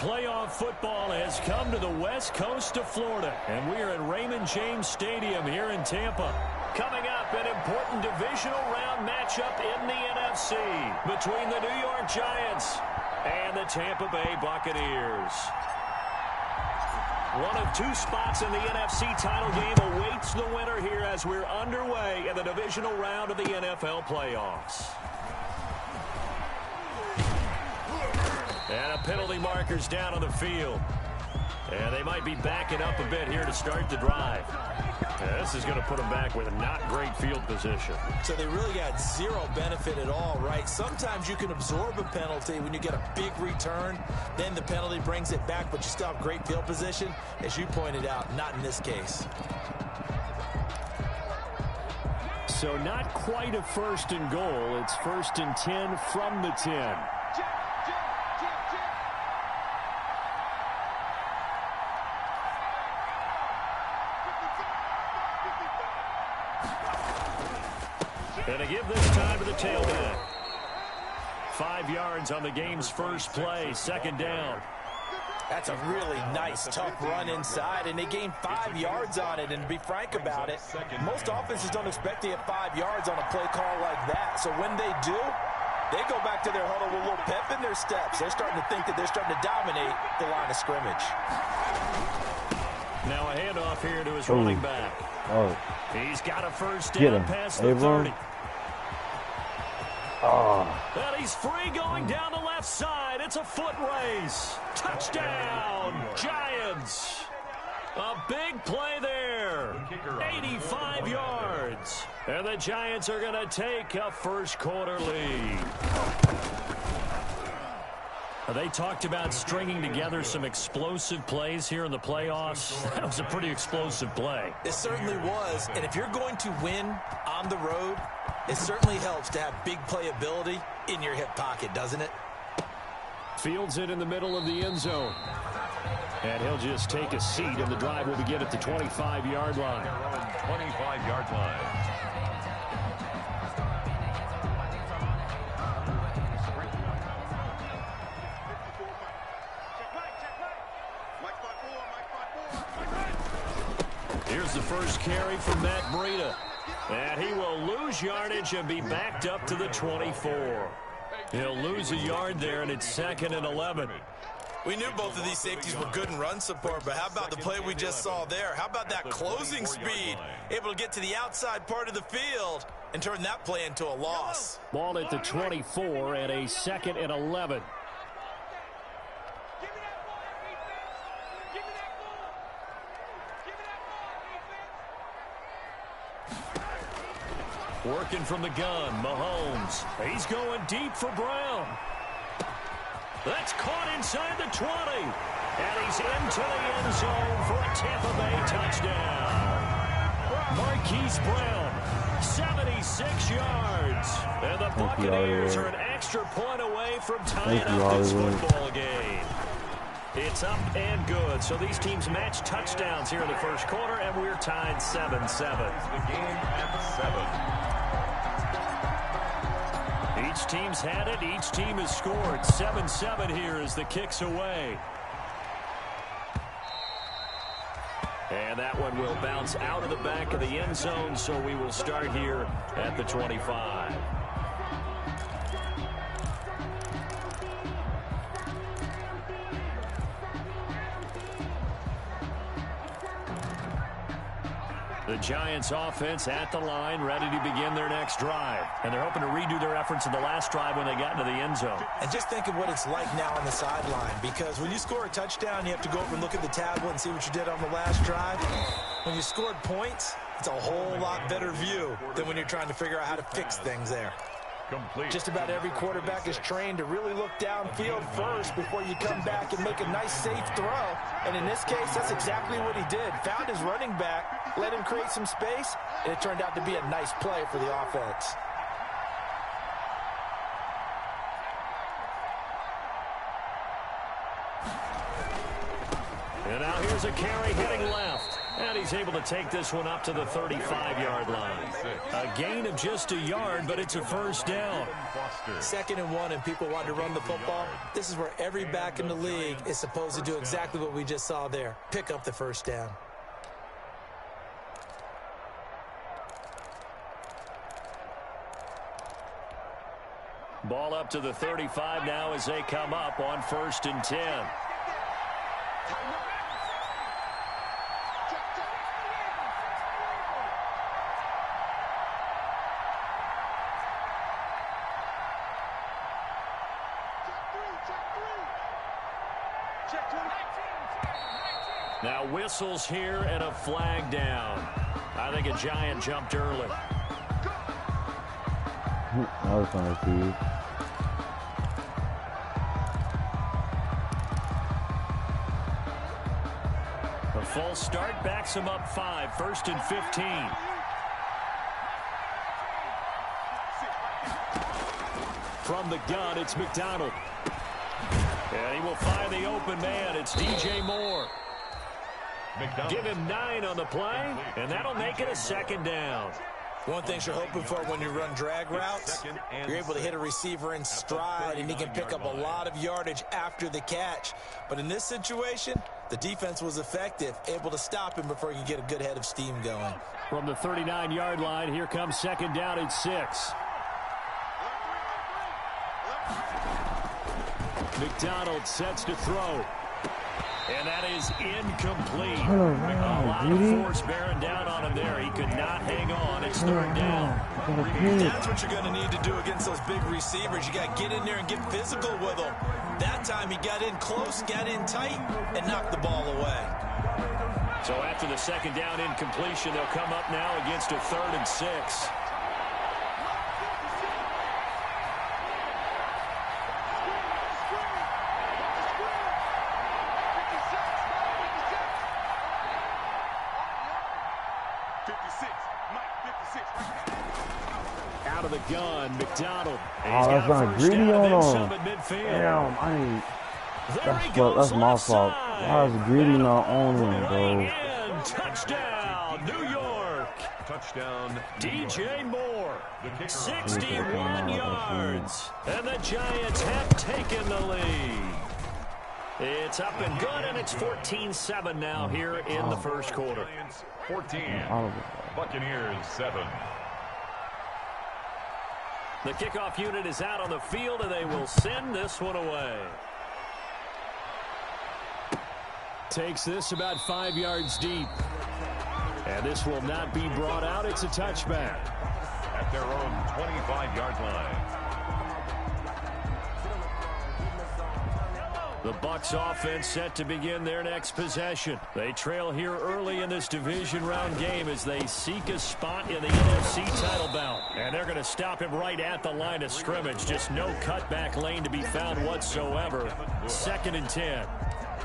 playoff football has come to the west coast of Florida, and we are at Raymond James Stadium here in Tampa. Coming up, an important divisional round matchup in the NFC between the New York Giants and the Tampa Bay Buccaneers. One of two spots in the NFC title game awaits the winner here as we're underway in the divisional round of the NFL playoffs. And a penalty marker's down on the field. And they might be backing up a bit here to start the drive. This is going to put them back with not great field position. So they really got zero benefit at all, right? Sometimes you can absorb a penalty when you get a big return. Then the penalty brings it back, but you still have great field position. As you pointed out, not in this case. So not quite a first and goal. It's 1st and 10 from the 10. And to give this time to the tailback. 5 yards on the game's first play, 2nd down. That's a really nice, tough run inside, and they gained 5 yards on it. And to be frank about it, most offenses don't expect to get 5 yards on a play call like that. So when they do, they go back to their huddle with a little pep in their steps. They're starting to think that they're starting to dominate the line of scrimmage. Now a handoff here to his running back. Oh. He's got a first down past the 30. And he's free going down the left side. It's a foot race. Touchdown, Giants. A big play there. 85 yards. And the Giants are going to take a first quarter lead. They talked about stringing together some explosive plays here in the playoffs. That was a pretty explosive play. It certainly was. And if you're going to win on the road, it certainly helps to have big playability in your hip pocket, doesn't it? Fields it in the middle of the end zone. And he'll just take a seat, and the drive will begin at the 25-yard line. 25-yard line. Here's the first carry from Matt Breida. And he will lose yardage and be backed up to the 24. He'll lose a yard there, and it's 2nd and 11. We knew both of these safeties were good in run support, but how about the play we just saw there? How about that closing speed? Able to get to the outside part of the field and turn that play into a loss. Ball at the 24 and a 2nd and 11. Working from the gun, Mahomes. He's going deep for Brown. That's caught inside the 20. And he's into the end zone for a Tampa Bay touchdown. Marquise Brown, 76 yards. And the Buccaneers are an extra point away from tying up this football game. It's up and good. So these teams match touchdowns here in the first quarter, and we're tied 7-7. The game at 7. Each team's had it. Each team has scored. 7-7 here as the kick's away. And that one will bounce out of the back of the end zone, so we will start here at the 25. The Giants offense at the line, ready to begin their next drive. And they're hoping to redo their efforts in the last drive when they got into the end zone. And just think of what it's like now on the sideline, because when you score a touchdown, you have to go over and look at the tablet and see what you did on the last drive. When you scored points, it's a whole lot better view than when you're trying to figure out how to fix things there. Just about every quarterback is trained to really look downfield first before you come back and make a nice, safe throw. And in this case, that's exactly what he did. Found his running back, let him create some space, and it turned out to be a nice play for the offense. And now here's a carry hitting left. And he's able to take this one up to the 35-yard line. A gain of just a yard, but it's a first down. 2nd and 1, and people want to run the football. This is where every back in the league is supposed to do exactly what we just saw there. Pick up the first down. Ball up to the 35 now as they come up on 1st and 10. Now whistles here and a flag down. I think a Giant jumped early. That was nice, dude. A full start backs him up 5, 1st and 15. From the gun, it's McDonald. And he will find the open man. It's DJ Moore. Give him 9 on the play, and that'll make it a 2nd down. One thing you're hoping for when you run drag routes, you're able to hit a receiver in stride, and he can pick up a lot of yardage after the catch. But in this situation, the defense was effective, able to stop him before he could get a good head of steam going. From the 39-yard line, here comes 2nd down at 6. McDonald sets to throw. And that is incomplete. A lot of force bearing down on him there. He could not hang on. It's 3rd down. That's what you're going to need to do against those big receivers. You got to get in there and get physical with them. That time he got in close, got in tight, and knocked the ball away. So after the 2nd down incompletion, they'll come up now against a 3rd and 6. Out of the gun, McDonald. Oh, that's not greedy on him. Damn, I need. That's my fault. Why is greedy not on him, bro? Touchdown, New York. Touchdown, DJ Moore. 61 yards. And the Giants have taken the lead. It's up and good, and it's 14-7 now here in the first quarter. 14. Buccaneers 7. The kickoff unit is out on the field, and they will send this one away. Takes this about 5 yards deep. And this will not be brought out. It's a touchback. At their own 25-yard line. The Bucs offense set to begin their next possession. They trail here early in this division round game as they seek a spot in the NFC title bout. And they're going to stop him right at the line of scrimmage. Just no cutback lane to be found whatsoever. 2nd and 10.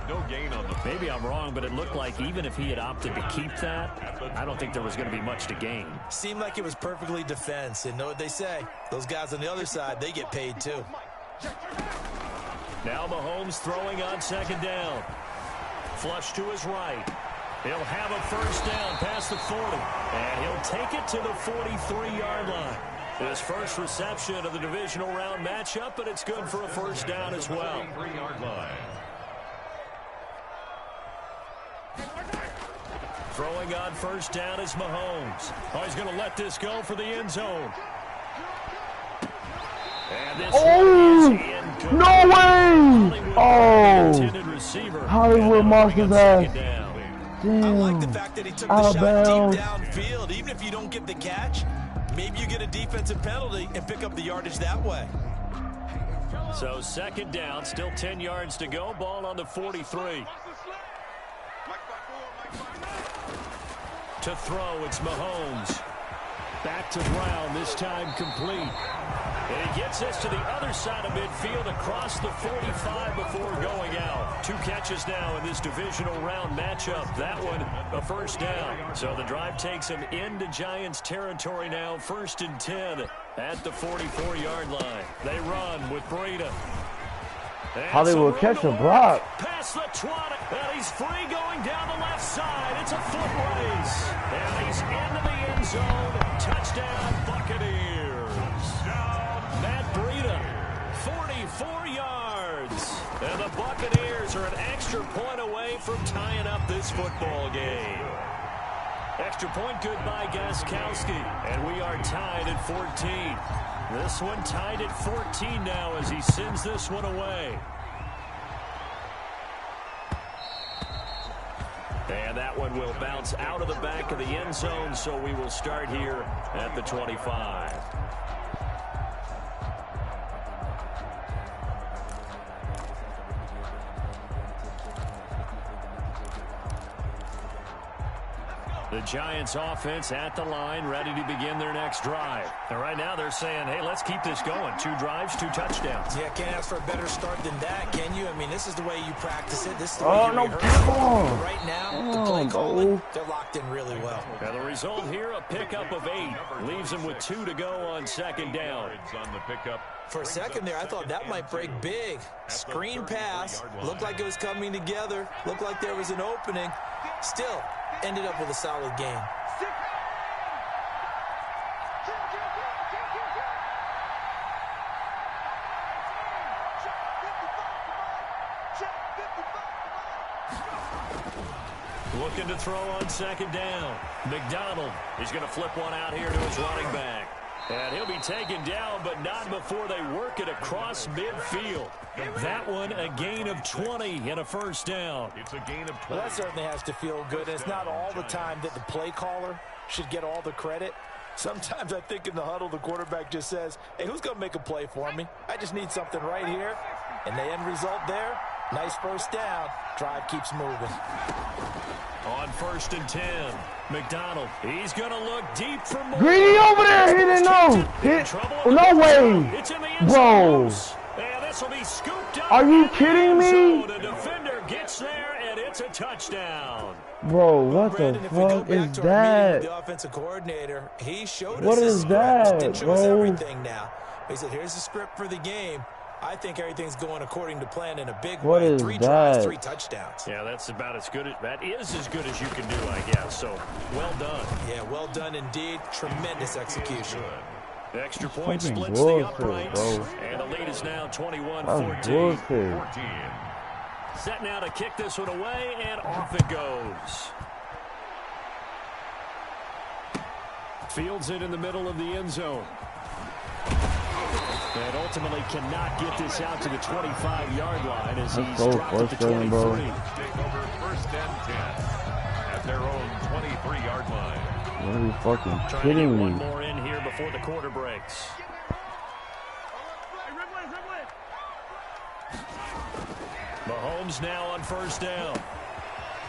No gain on the play. Maybe I'm wrong, but it looked like even if he had opted to keep that, I don't think there was going to be much to gain. Seemed like it was perfectly defense. And know what they say? Those guys on the other side, they get paid too. Now Mahomes throwing on 2nd down. Flush to his right. He'll have a first down past the 40. And he'll take it to the 43-yard line. His first reception of the divisional round matchup, but it's good for a first down as well. 43-yard line. Throwing on first down is Mahomes. Oh, he's going to let this go for the end zone. And this no way! Oh, Hollywood Monsters ass. Damn. I like the fact that he took the shot deep downfield. Even if you don't get the catch, maybe you get a defensive penalty and pick up the yardage that way. So 2nd down, still 10 yards to go. Ball on the 43. To throw, it's Mahomes. Back to Brown, this time complete. And he gets this to the other side of midfield across the 45 before going out. 2 catches now in this divisional round matchup. That one, a first down. So the drive takes him into Giants territory now. 1st and 10 at the 44-yard line. They run with Breida. Hollywood catch a block. Past the 20. And he's free going down the left side. It's a foot race. And he's into the end zone. Touchdown, Buccaneers. Matt Breida, 44 yards. And the Buccaneers are an extra point away from tying up this football game. Extra point good by Gostkowski. And we are tied at 14. This one tied at 14 now as he sends this one away. And that one will bounce out of the back of the end zone, so we will start here at the 25. The Giants offense at the line, ready to begin their next drive. And right now they're saying, hey, let's keep this going. 2 drives, 2 touchdowns. Yeah, can't ask for a better start than that, can you? I mean, this is the way you practice it. This is the way you rehearse it. But right now, the play calling, they're locked in really well. And the result here, a pickup of 8. Leaves them with 2 to go on second down. On the pickup. For a second there, I thought that might break big. Screen pass. Looked like it was coming together. Looked like there was an opening. Still, ended up with a solid game. Looking to throw on second down. McDonald is going to flip one out here to his running back. And he'll be taken down, but not before they work it across midfield. That one, a gain of 20 and a first down. It's a gain of 20. Well, that certainly has to feel good. It's not all the time that the play caller should get all the credit. Sometimes I think in the huddle, the quarterback just says, hey, who's going to make a play for me? I just need something right here. And the end result there, nice first down. Drive keeps moving. On 1st and 10, McDonald, he's going to look deep for more. Greedy over there, he didn't know. No way. It's in the end Bro. zone. And this will be scooped up. Are you kidding me? The defender gets there, and it's a touchdown. Bro, what Brandon, the if we go fuck back is to our meeting with that? the offensive coordinator, he showed What us is his script. that, Didn't show us bro? everything now. He said, here's the script for the game. I think everything's going according to plan in a big What way. is 3 that? drives, 3 touchdowns. Yeah, that's about as good as that is as good as you can do, I guess. So, well done. Yeah, well done indeed. Tremendous execution. The extra point Fucking splits the bullshit, uprights, bro. and the lead is now 21-14. That's bullshit. 14. Set now to kick this one away, and off it goes. Fields it in the middle of the end zone. And ultimately cannot get this out to the 25-yard line as he's so dropped at the 23. frustrating, bro. Take over 1st and 10 at their own 23-yard line. Are you fucking Trying to get kidding one me? more in here before the quarter breaks. Mahomes now on 1st down.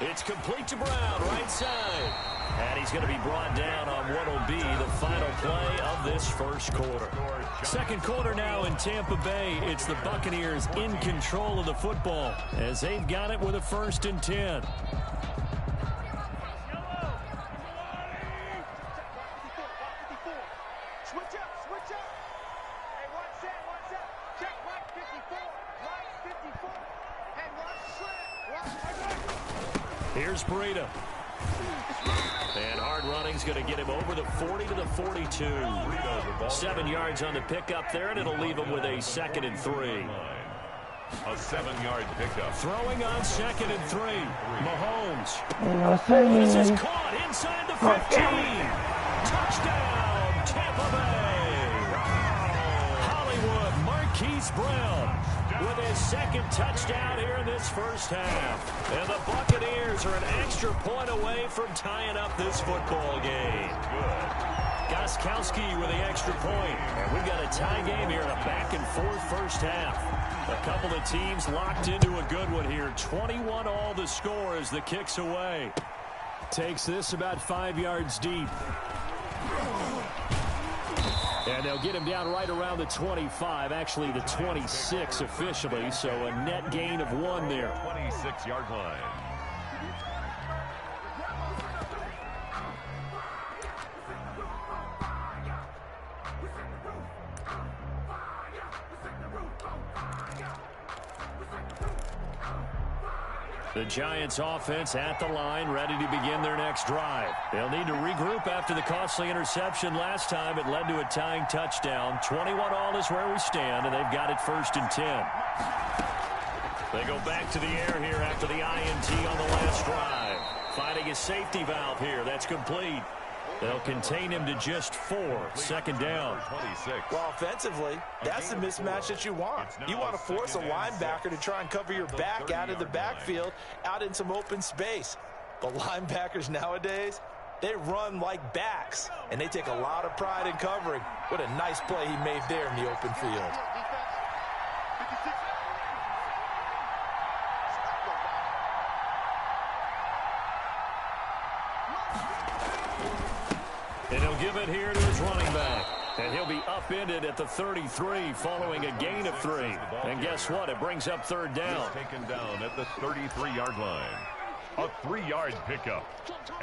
It's complete to Brown, right side. And he's going to be brought down on what will be the final play of this first quarter. Second quarter now in Tampa Bay. It's the Buccaneers in control of the football as they've got it with a 1st and 10. Here's Breida. And hard running's going to get him over the 40 to the 42. 7 yards on the pickup there, and it'll leave him with a 2nd and 3. A 7-yard pickup. Throwing on 2nd and 3. Mahomes. This This is caught inside the 15. Touchdown, Tampa Bay. Hollywood Marquise Brown with his 2nd touchdown here in this first half. And the Buccaneers are an extra point away from tying up this football game. Good. Gostkowski with the extra point. And we've got a tie game here in a back-and-forth first half. A couple of teams locked into a good one here. 21 all the score as the kick's away. Takes this about 5 yards deep. And they'll get him down right around the 25, actually the 26 officially, so a net gain of 1 there. 26-yard line. The Giants offense at the line, ready to begin their next drive. They'll need to regroup after the costly interception last time. It led to a tying touchdown. 21-all is where we stand, and they've got it 1st and 10. They go back to the air here after the INT on the last drive. Finding a safety valve here. That's complete. They'll contain him to just 4. 2nd down. 26. Well, offensively, that's the mismatch that you want. You want to force a linebacker to try and cover your back out of the backfield, out in some open space. But linebackers nowadays, they run like backs, and they take a lot of pride in covering. What a nice play he made there in the open field. And he'll give it here to his running back. And he'll be upended at the 33 following a gain of 3. And guess what? It brings up 3rd down. He's taken down at the 33-yard line. A 3-yard pickup.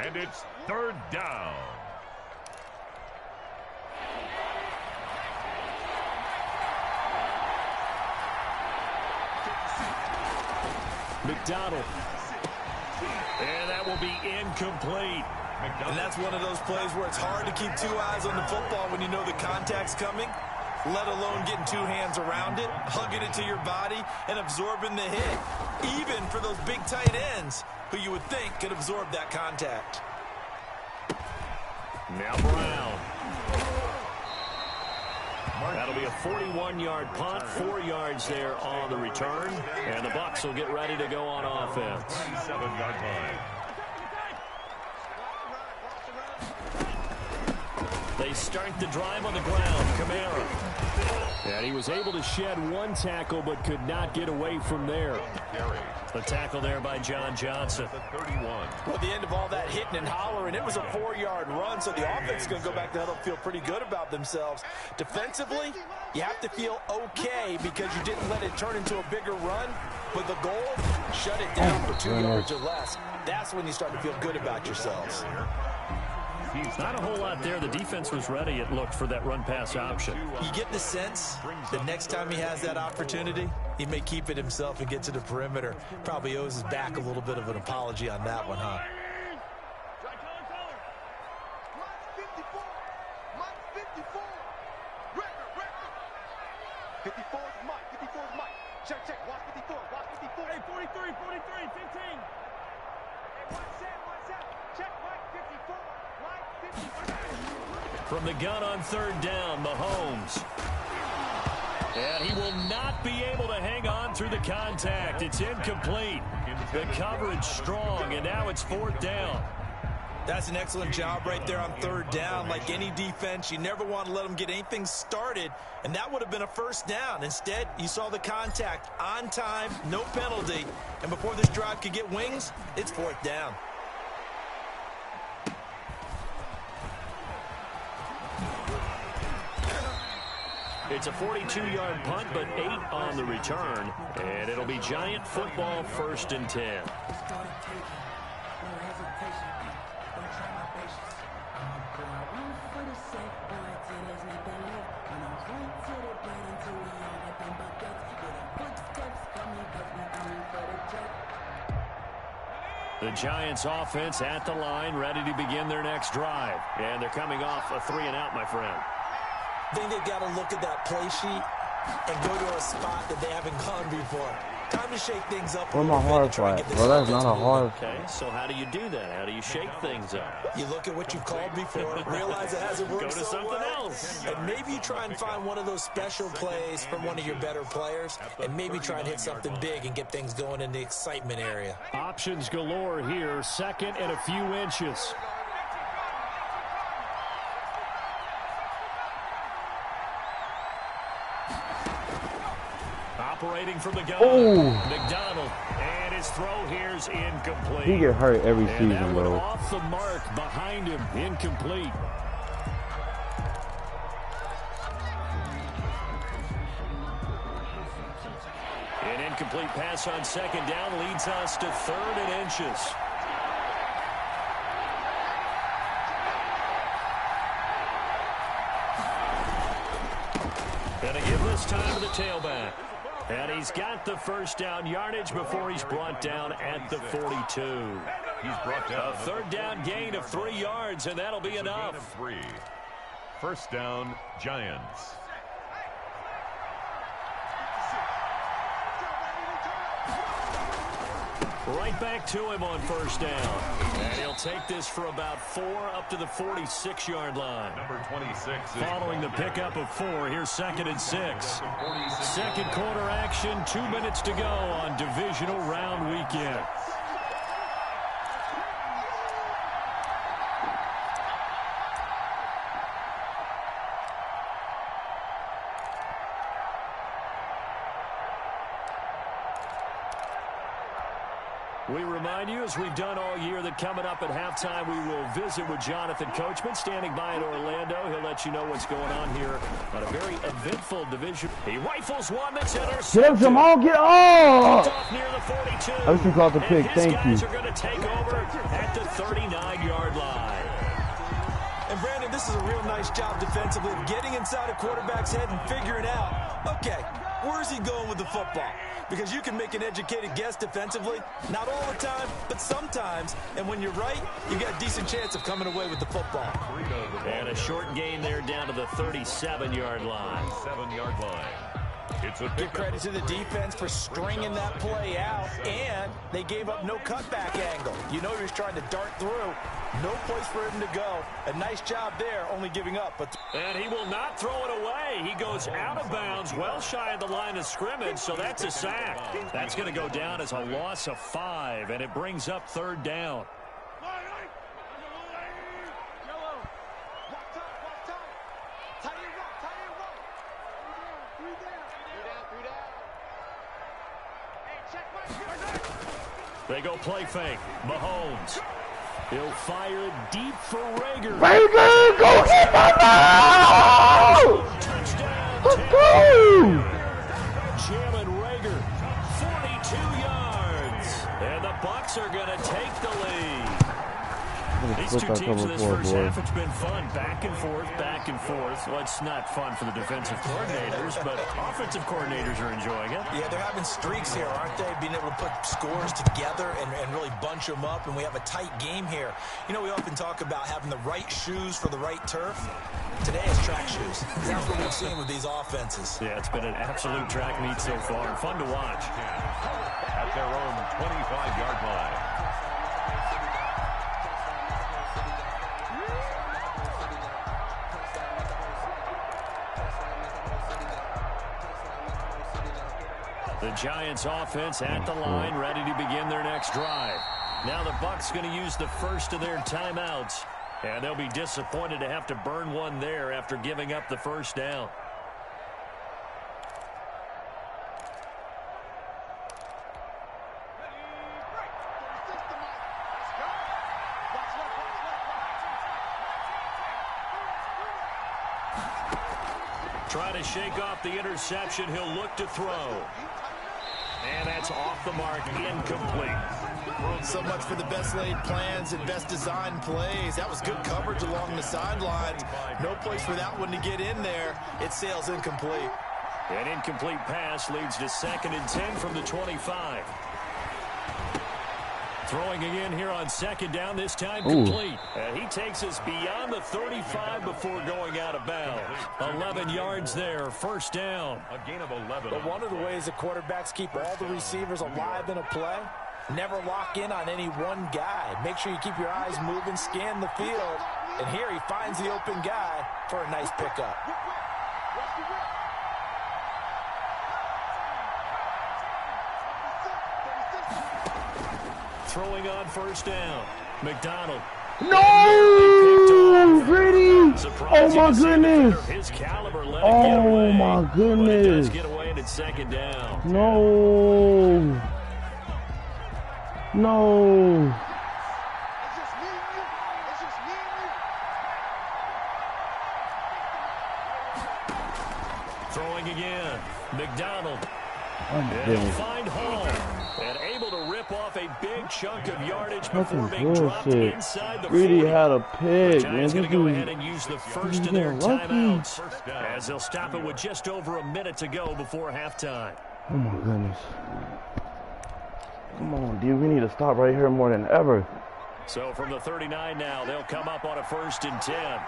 And it's 3rd down. McDonald. And that will be incomplete. And that's one of those plays where it's hard to keep 2 eyes on the football when you know the contact's coming, let alone getting 2 hands around it, hugging it to your body, and absorbing the hit. Even for those big tight ends who you would think could absorb that contact. Now Brown. That'll be a 41-yard punt, 4 yards there on the return. And the Bucs will get ready to go on offense. 27-yard line. They start the drive on the ground. Kamara. And he was able to shed 1 tackle but could not get away from there. The tackle there by John Johnson. The 31. Well, at the end of all that hitting and hollering, it was a 4-yard run, so the offense is going to go back to huddle, feel pretty good about themselves. Defensively, you have to feel okay because you didn't let it turn into a bigger run. But the goal, shut it down for 2 yards or less. That's when you start to feel good about yourselves. Not a whole lot there. The defense was ready, it looked, for that run-pass option. You get the sense the next time he has that opportunity, he may keep it himself and get to the perimeter. Probably owes his back a little bit of an apology on that one, huh? From the gun on 3rd down, Mahomes. And he will not be able to hang on through the contact. It's incomplete. The coverage strong, and now it's 4th down. That's an excellent job right there on 3rd down. Like any defense, you never want to let them get anything started, and that would have been a 1st down. Instead, you saw the contact on time, no penalty, and before this drive could get wings, it's 4th down. It's a 42-yard punt, but 8 on the return. And it'll be Giant football, 1st and 10. The Giants offense at the line, ready to begin their next drive. And they're coming off a 3-and-out, my friend. I think they've got to look at that play sheet and go to a spot that they haven't gone before. Time to shake things up. Where's my hard flat? Well, that's not a hard. Okay, so how do you do that? How do you shake things up? You look at what you've called before, realize it hasn't worked Go to so something well, else. and maybe you try and find one of those special plays from one of your better players, and maybe try and hit something big and get things going in the excitement area. Options galore here, 2nd and a few inches. Operating from the gun. Oh. McDonald. And his throw here's incomplete. He get hurt every and season, that one bro. off the mark behind him. Incomplete. An incomplete pass on 2nd down leads us to 3rd and inches. Gonna give this time to the tailback. And he's got the first down yardage before he's brought down at the 42. He's brought down a third down gain of 3 yards, and that'll be enough. 3. First down, Giants. Right back to him on first down. And he'll take this for about 4 up to the 46-yard line. Number 26. Following the pickup of 4, here's 2nd and 6. Second quarter action, 2 minutes to go on divisional round weekend. We remind you, as we've done all year, that coming up at halftime, we will visit with Jonathan Coachman, standing by in Orlando. He'll let you know what's going on here on a very eventful division. He rifles one that's intercepted. Jamal, get off! Near the 42. I wish you caught the pick. Thank you. His guys are going to take over at the 39-yard line. And Brandon, this is a real nice job defensively of getting inside a quarterback's head and figuring out, okay, where's he going with the football? Because you can make an educated guess defensively, not all the time, but sometimes. And when you're right, you got a decent chance of coming away with the football. And a short gain there down to the 37-yard line. 7-yard line. It's a Give credit to the defense for stringing that play out, and they gave up no cutback angle. You know he was trying to dart through. No place for him to go. A nice job there, only giving up. And he will not throw it away. He goes out of bounds, well shy of the line of scrimmage, so that's a sack. That's going to go down as a loss of 5, and it brings up 3rd down. They go play fake. Mahomes. He'll fire deep for Rager. Rager, go get the ball! Touchdown. Let's go! Jalen Rager, 42 yards. And the Bucs are going to take the lead. These two teams in this first half, it's been fun. Back and forth, back and forth. Well, it's not fun for the defensive coordinators, but offensive coordinators are enjoying it. Yeah, they're having streaks here, aren't they? Being able to put scores together and really bunch them up, and we have a tight game here. You know, we often talk about having the right shoes for the right turf. Today is track shoes. That's what we've seen with these offenses. Yeah, it's been an absolute track meet so far, and fun to watch. At their own 25-yard line. The Giants offense at the line, ready to begin their next drive. Now the Bucs going to use the first of their timeouts, and they'll be disappointed to have to burn one there after giving up the first down. Trying to shake off the interception, he'll look to throw. And that's off the mark, incomplete. So much for the best laid plans and best designed plays. That was good coverage along the sidelines. No place for that one to get in there. It sails incomplete. An incomplete pass leads to 2nd and 10 from the 25. Throwing again here on 2nd down, this time complete. And he takes us beyond the 35 before going out of bounds. 11 yards there, first down. A gain of 11. But one of the ways the quarterbacks keep all the receivers alive in a play, never lock in on any one guy. Make sure you keep your eyes moving, scan the field. And here he finds the open guy for a nice pickup. Throwing on first down. McDonald. No! Gritty! Oh my goodness! His caliber let Oh my goodness! get away and it's 2nd down. No! No! Throwing again. McDonald. Oh, He'll find Hall. And able to rip off a big chunk of yardage before being dropped bullshit. inside the Greedy 40. had a pick, man. Giants going This to go dude, ahead and use the first of their timeouts as they'll stop it with just over a minute to go before halftime. Oh my goodness. Come on, dude. We need to stop right here more than ever. So from the 39 now, they'll come up on a 1st and 10.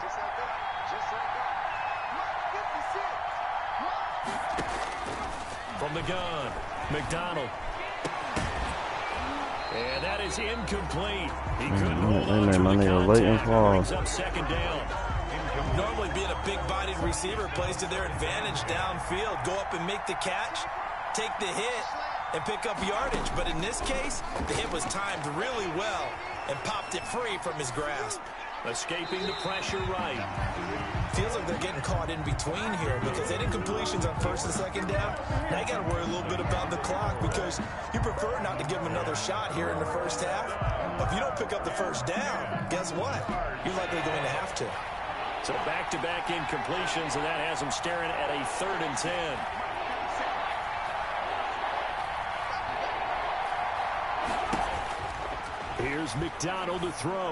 From the gun, McDonald. And that is incomplete. He couldn't hold on to the contact. Brings up 2nd down. Normally being a big-bodied receiver plays to their advantage downfield. Go up and make the catch, take the hit, and pick up yardage. But in this case, the hit was timed really well and popped it free from his grasp. Escaping the pressure right. Feels like they're getting caught in between here because they did completions on 1st and 2nd down. Now you got to worry a little bit about the clock because you prefer not to give them another shot here in the 1st half. But if you don't pick up the 1st down, guess what? You're likely going to have to. So back-to-back incompletions, and that has them staring at a 3rd and 10. Here's McDonald to throw.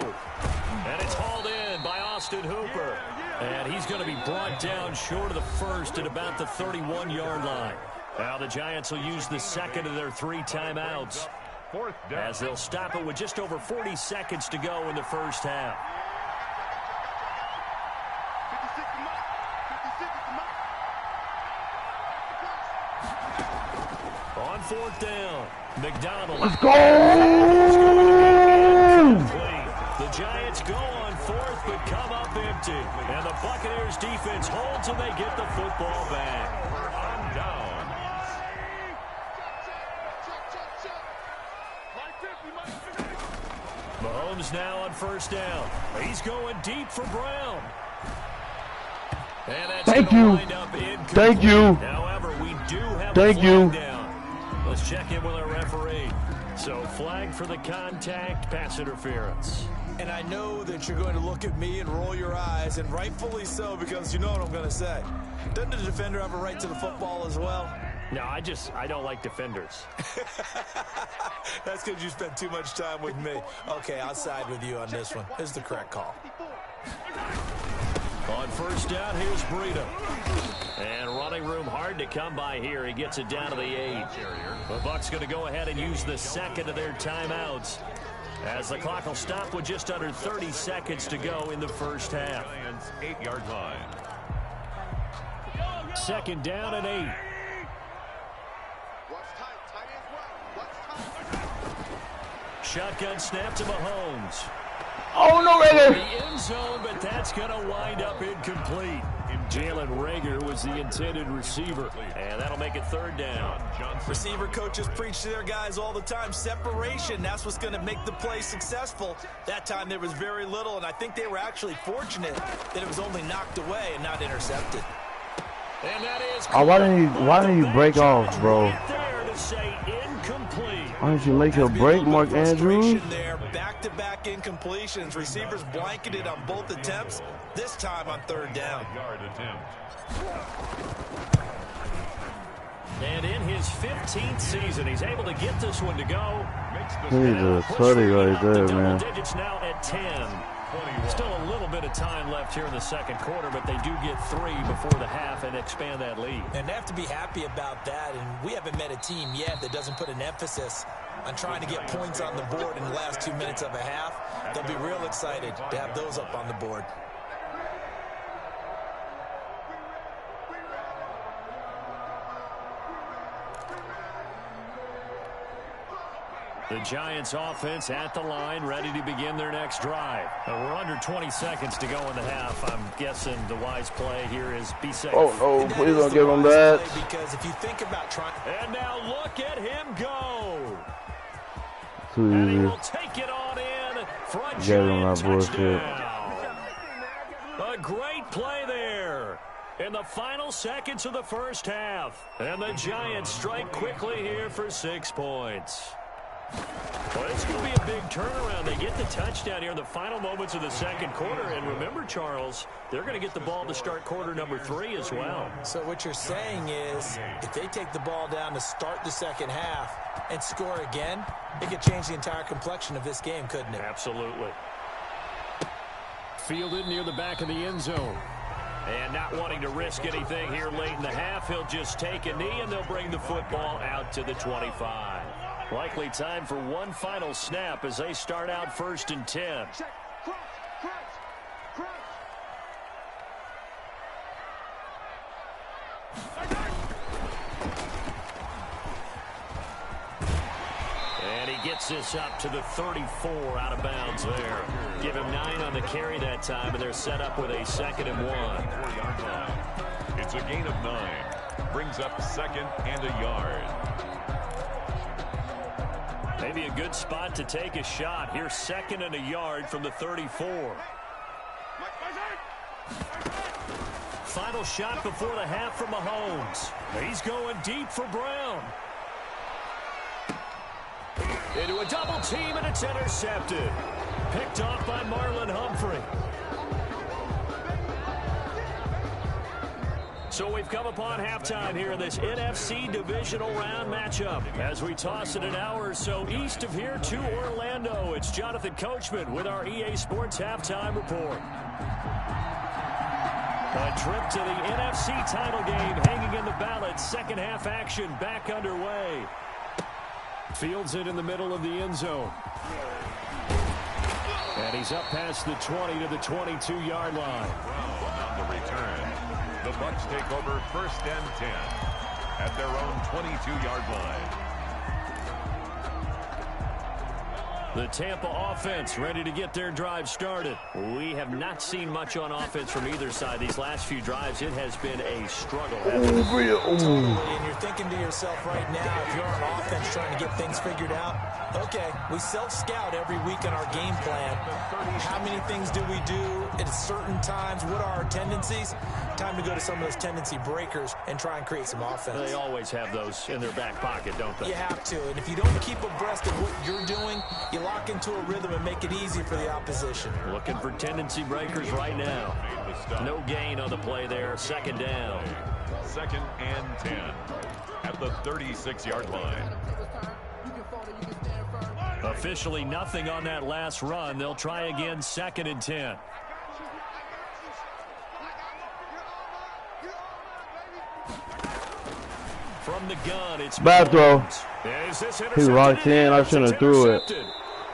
And it's hauled in by Austin Hooper. And he's going to be brought down short of the 1st at about the 31-yard line. Now the Giants will use the 2nd of their 3 timeouts, as they'll stop it with just over 40 seconds to go in the 1st half. On 4th down, McDonald. Let's go! The Giants go on 4th, but come up empty. And the Buccaneers defense holds, and they get the football back. On down. Mahomes now on 1st down. He's going deep for Brown. And that's Thank you. Thank you. However, we do have Thank a you. flag down. Let's check in with our referee. So flag for the contact, pass interference. And I know that you're going to look at me and roll your eyes, and rightfully so, because you know what I'm going to say. Doesn't the defender have a right to the football as well? No, I don't like defenders. That's because you spent too much time with me. Okay, I'll side with you on this one. This is the correct call. On 1st down, here's Breida. And running room hard to come by here. He gets it down to the 8. The Bucs going to go ahead and use the 2nd of their timeouts, as the clock will stop with just under 30 seconds to go in the 1st half. 8-yard line. 2nd down and 8. Shotgun snap to Mahomes. Oh, no, Rager! The end zone, but that's going to wind up incomplete. Jalen Reagor was the intended receiver, and that'll make it 3rd down. Receiver coaches preach to their guys all the time. Separation, that's what's going to make the play successful. That time there was very little, and I think they were actually fortunate that it was only knocked away and not intercepted. And that is why didn't you break off, bro? Right there to say incomplete. Why didn't you make your break, Mark Andrews? Back-to-back incompletions. Receivers blanketed on both attempts, this time on 3rd down. And in his 15th season, he's able to get this one to go. He's a tutty right there, man. Digits now at 10. Still a little bit of time left here in the 2nd quarter, but they do get 3 before the half and expand that lead. And they have to be happy about that, and we haven't met a team yet that doesn't put an emphasis on trying to get points on the board in the last 2 minutes of a half. They'll be real excited to have those up on the board. The Giants offense at the line, ready to begin their next drive. We're under 20 seconds to go in the half. I'm guessing the wise play here is be safe. Oh, no, please don't give him that. Because if you think about trying... And now look at him go. Too And he easy. will take it on in for a Gave him that Giant bullshit. touchdown. A great play there in the final seconds of the 1st half. And the Giants strike quickly here for 6 points. Well, it's going to be a big turnaround. They get the touchdown here in the final moments of the 2nd quarter. And remember, Charles, they're going to get the ball to start quarter number 3 as well. So what you're saying is if they take the ball down to start the 2nd half and score again, it could change the entire complexion of this game, couldn't it? Absolutely. Fielded near the back of the end zone. And not wanting to risk anything here late in the half, he'll just take a knee, and they'll bring the football out to the 25. Likely time for one final snap as they start out 1st and 10. And he gets this up to the 34 out of bounds there. Give him 9 on the carry that time, and they're set up with a 2nd and 1. It's a gain of 9. Brings up 2nd and a yard. Maybe a good spot to take a shot. Here's 2nd and a yard from the 34. Final shot before the half from Mahomes. He's going deep for Brown. Into a double team, and it's intercepted. Picked off by Marlon Humphrey. So we've come upon halftime here in this NFC divisional round matchup. As we toss it an hour or so east of here to Orlando, it's Jonathan Coachman with our EA Sports Halftime Report. A trip to the NFC title game hanging in the balance. Second half action back underway. Fields it in the middle of the end zone. And he's up past the 20 to the 22-yard line. On the return, the Bucs take over 1st and 10 at their own 22-yard line. The Tampa offense ready to get their drive started. We have not seen much on offense from either side. These last few drives, it has been a struggle. Totally, and you're thinking to yourself right now, if you're on offense trying to get things figured out, okay, we self-scout every week on our game plan. How many things do we do at certain times? What are our tendencies? Time to go to some of those tendency breakers and try and create some offense. They always have those in their back pocket, don't they? You have to, and if you don't keep abreast of what you're doing, you lock into a rhythm and make it easy for the opposition. Looking for tendency breakers right now. No gain on the play there. 2nd down. 2nd and 10 at the 36-yard line. Officially nothing on that last run. They'll try again 2nd and 10. From the gun, it's bad throw. He locked in. I shouldn't have threw it.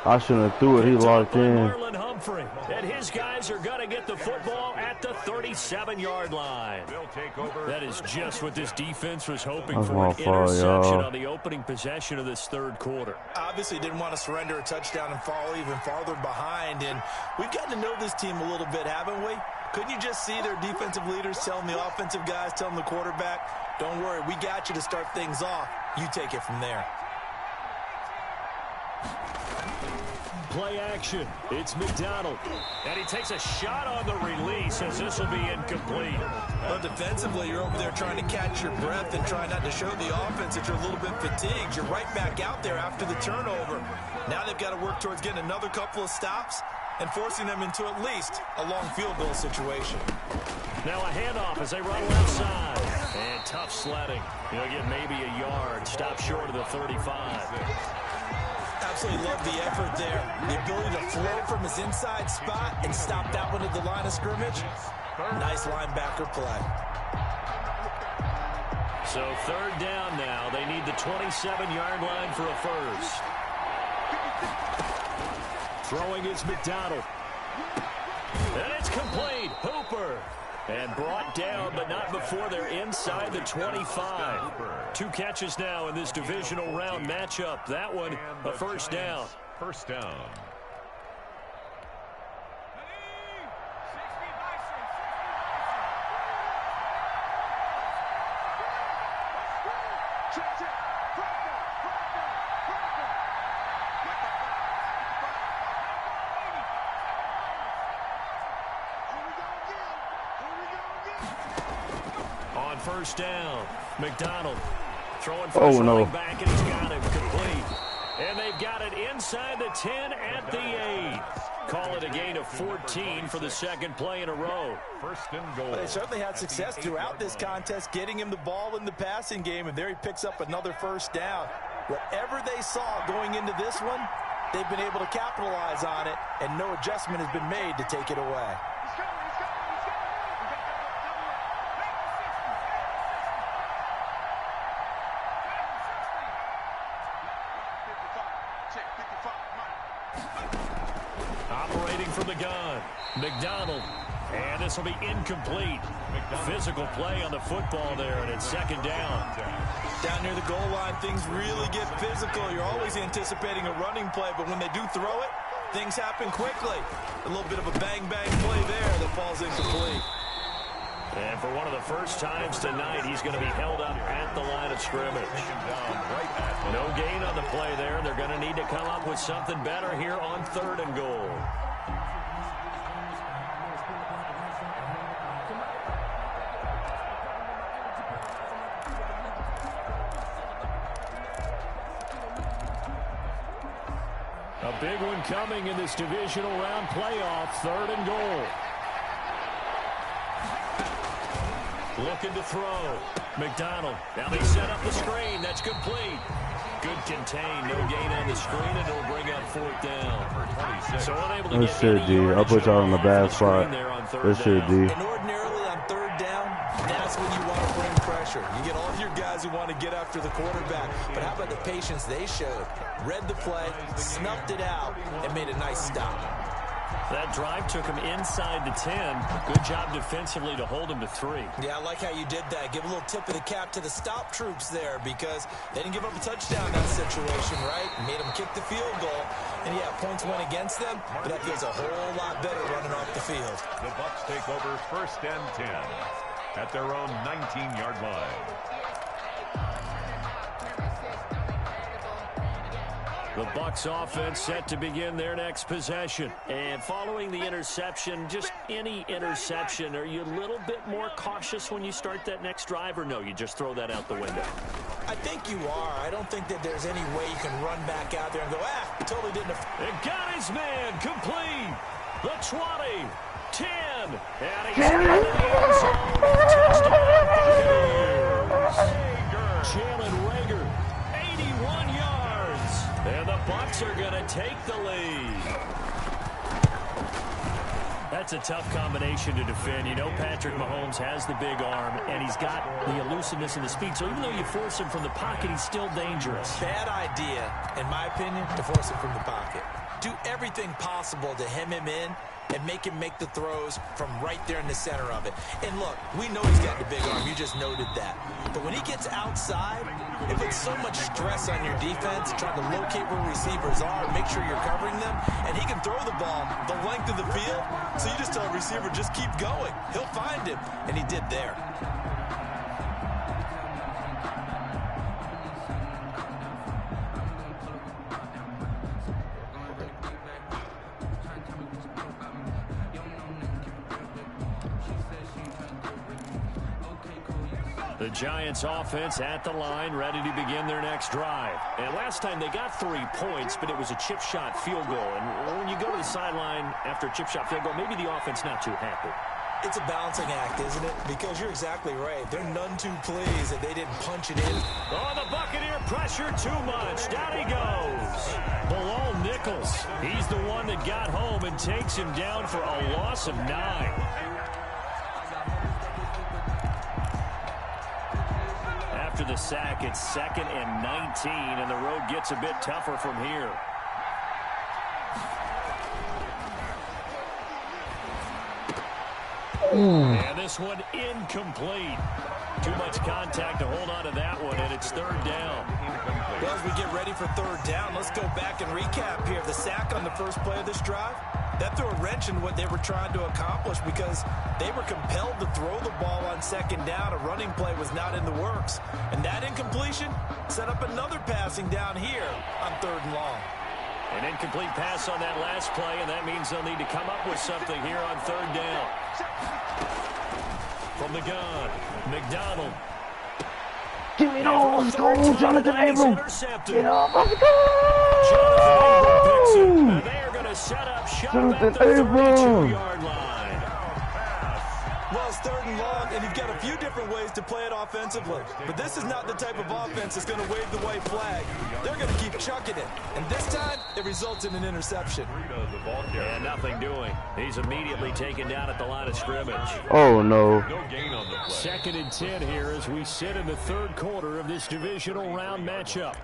I shouldn't have threw it. He locked in. Marlon Humphrey. And his guys are going to get the football at the 37-yard line. That is just what this defense was hoping for. An interception on the opening possession of this 3rd quarter. Obviously didn't want to surrender a touchdown and fall even farther behind. And we've gotten to know this team a little bit, haven't we? Couldn't you just see their defensive leaders telling the offensive guys, telling the quarterback, don't worry, we got you to start things off. You take it from there. Play action. It's McDonald. And he takes a shot on the release as this will be incomplete. Well, defensively, you're over there trying to catch your breath and try not to show the offense that you're a little bit fatigued. You're right back out there after the turnover. Now they've got to work towards getting another couple of stops and forcing them into at least a long field goal situation. Now a handoff as they run left side. And tough sledding. He'll get maybe a yard. Stop short of the 35. Absolutely love the effort there. The ability to flow from his inside spot and stop that one at the line of scrimmage. Nice linebacker play. So 3rd down now. They need the 27-yard line for a first. Throwing is McDonald. And it's complete. Hooper. And brought down, but not before they're inside the 25. 2 catches now in this divisional round matchup. That one, a first down. First down. First down. McDonald throwing for back, and he's got him complete. And they've got it inside the 10 at the 8. Call it a gain of 14 for the 2nd play in a row. First and goal. But they certainly had success throughout this contest, getting him the ball in the passing game, and there he picks up another first down. Whatever they saw going into this one, they've been able to capitalize on it, and no adjustment has been made to take it away. from the gun. McDonald. And this will be incomplete. Physical play on the football there, and it's second down. Down near the goal line, things really get physical. You're always anticipating a running play, but when they do throw it, things happen quickly. A little bit of a bang-bang play there that falls incomplete. And for one of the first times tonight, he's going to be held up at the line of scrimmage. No gain on the play there, and they're going to need to come up with something better here on 3rd and goal. A big one coming in this divisional round playoff, 3rd and goal. Looking to throw. McDonald. Now they set up the screen. That's complete. Good contain. No gain on the screen, and it'll bring up 4th down. So unable to get shit, D. I'll put y'all in the bad spot. This shit, D. And ordinarily on 3rd down, that's when you want to bring pressure. You get all of your guys who want to get after the quarterback. But how about the patience they showed? Read the play, snuffed it out, and made a nice stop. That drive took him inside the 10. Good job defensively to hold him to 3. Yeah, I like how you did that. Give a little tip of the cap to the stop troops there because they didn't give up a touchdown in that situation, right? Made them kick the field goal. And, yeah, points went against them, but that feels a whole lot better running off the field. The Bucs take over 1st and 10 at their own 19-yard line. The Bucs offense set to begin their next possession. And following the interception, just any interception, are you a little bit more cautious when you start that next drive, or no, you just throw that out the window? I think you are. I don't think that there's any way you can run back out there and go, totally didn't. It got his man complete. The 20, 10, and he's in the end zone. Touchdown, Buccaneers. Jalen Reagor, 81 yards. And the Bucs are going to take the lead. That's a tough combination to defend. You know Patrick Mahomes has the big arm, and he's got the elusiveness and the speed. So even though you force him from the pocket, he's still dangerous. Bad idea, in my opinion, to force him from the pocket. Do everything possible to hem him in and make him make the throws from right there in the center of it. And look, we know he's got the big arm. You just noted that. But when he gets outside, it puts so much stress on your defense, trying to locate where receivers are, make sure you're covering them, and he can throw the ball the length of the field. So you just tell a receiver, just keep going. He'll find him, and he did there. The Giants offense at the line, ready to begin their next drive. And last time they got 3 points, but it was a chip shot field goal. And when you go to the sideline after a chip shot field goal, maybe the offense not too happy. It's a balancing act, isn't it? Because you're exactly right. They're none too pleased that they didn't punch it in. Oh, the Buccaneer pressure too much. Down he goes. Bilal Nichols. He's the one that got home and takes him down for a loss of 9. After the sack, it's 2nd and 19, and the road gets a bit tougher from here. And this one incomplete. Too much contact to hold on to that one, and it's 3rd down. Well, as we get ready for 3rd down, let's go back and recap here. The sack on the first play of this drive, that threw a wrench in what they were trying to accomplish because they were compelled to throw the ball on 2nd down. A running play was not in the works. And that incompletion set up another passing down here on 3rd and long. An incomplete pass on that last play, and that means they'll need to come up with something here on 3rd down. From the gun, McDonald. Give me those. Let's go, Jonathan Abram. Get up. Let's go. And they are going to set up shop at the 32-yard line. Well, it's 3rd and long, and you've got a few different ways to play it offensively. But this is not the type of offense that's going to wave the white flag. They're going to keep chucking it. And this time, it results in an interception. And nothing doing. He's immediately taken down at the line of scrimmage. Oh, no. 2nd and 10 here as we sit in the 3rd quarter of this divisional round matchup.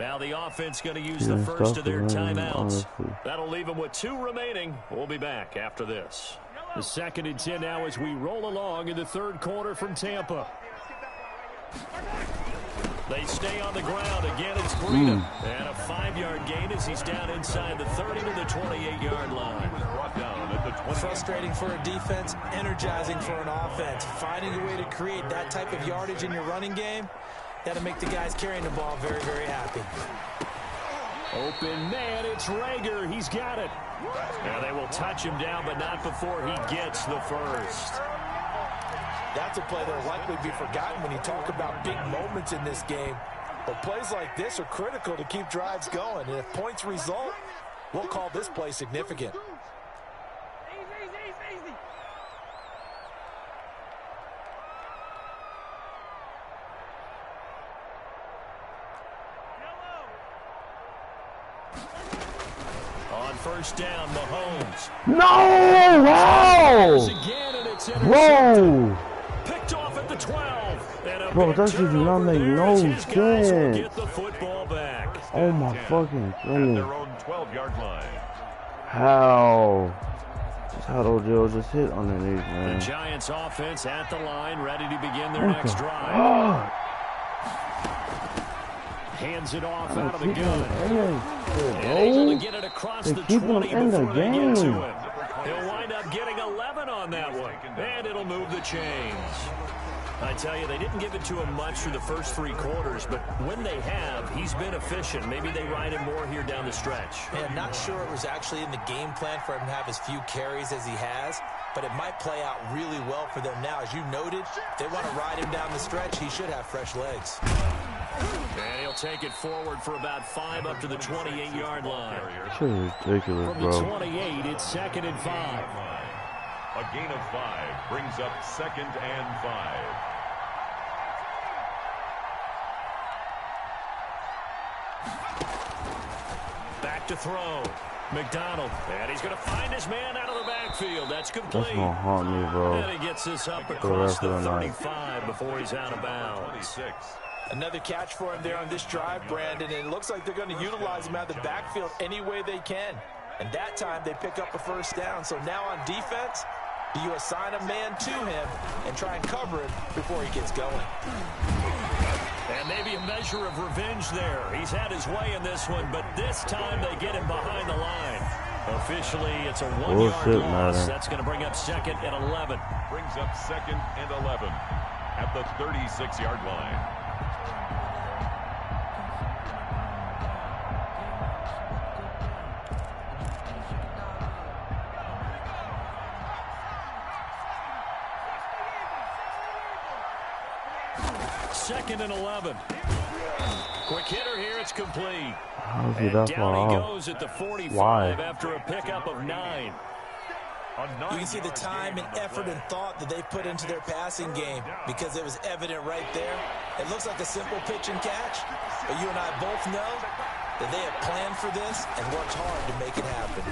Now the offense going to use the first of their timeouts. That'll leave them with 2 remaining. We'll be back after this. The 2nd and 10 now as we roll along in the 3rd quarter from Tampa. They stay on the ground. Again, it's Breida. And a 5-yard gain as he's down inside the 30 to the 28-yard line. Brought down at the 20. Frustrating for a defense, energizing for an offense. Finding a way to create that type of yardage in your running game, that'll make the guys carrying the ball very, very happy. Open man, it's Rager. He's got it. Now they will touch him down, but not before he gets the first. That's a play that'll likely be forgotten when you talk about big moments in this game. But plays like this are critical to keep drives going. And if points result, we'll call this play significant. On first down, Mahomes. No! Wow! Again, and it's Whoa! picked off at the 12. And Bro, that shit do not make no His guys will sense. get the football back. Oh my fucking At goodness. their own 12-yard line. How? Just how Odell just hit underneath, The man. Giants offense at the line, ready to begin their next drive. Oh, Hands it off out of the gun. Hey, And able to bro. get it across They the keep him 20 in the before they get game. to him. He'll wind up getting 11 on that one. And it'll move the chains. I tell you, they didn't give it to him much through the first 3 quarters, but when they have, he's been efficient. Maybe they ride him more here down the stretch. Man, not sure it was actually in the game plan for him to have as few carries as he has, but it might play out really well for them now. As you noted, if they want to ride him down the stretch, he should have fresh legs. And he'll take it forward for about 5 up to the 28-yard line. Shit is ridiculous, From the bro. 28, it's 2nd and 5. A gain of 5 brings up 2nd and 5. Back to throw. McDonald. And he's going to find his man out of the backfield. That's complete. That's gonna haunt me, bro. And he gets this up the across rest of the the night. 35 before he's out of bounds. 26. Another catch for him there on this drive, Brandon, and it looks like they're going to utilize him out of the backfield any way they can. And that time they pick up a first down. So now on defense, do you assign a man to him and try and cover him before he gets going? And maybe a measure of revenge there. He's had his way in this one, but this time they get him behind the line. Officially, it's a 1-yard loss. man. That's going to bring up 2nd and 11. Brings up 2nd and 11 at the 36-yard line. Second and 11. Quick hitter here. It's complete. How is he And that down far he off? goes at the 45 Why? after a pickup of 9. You can see the time and effort and thought that they put into their passing game because it was evident right there. It looks like a simple pitch and catch, but you and I both know that they have planned for this and worked hard to make it happen.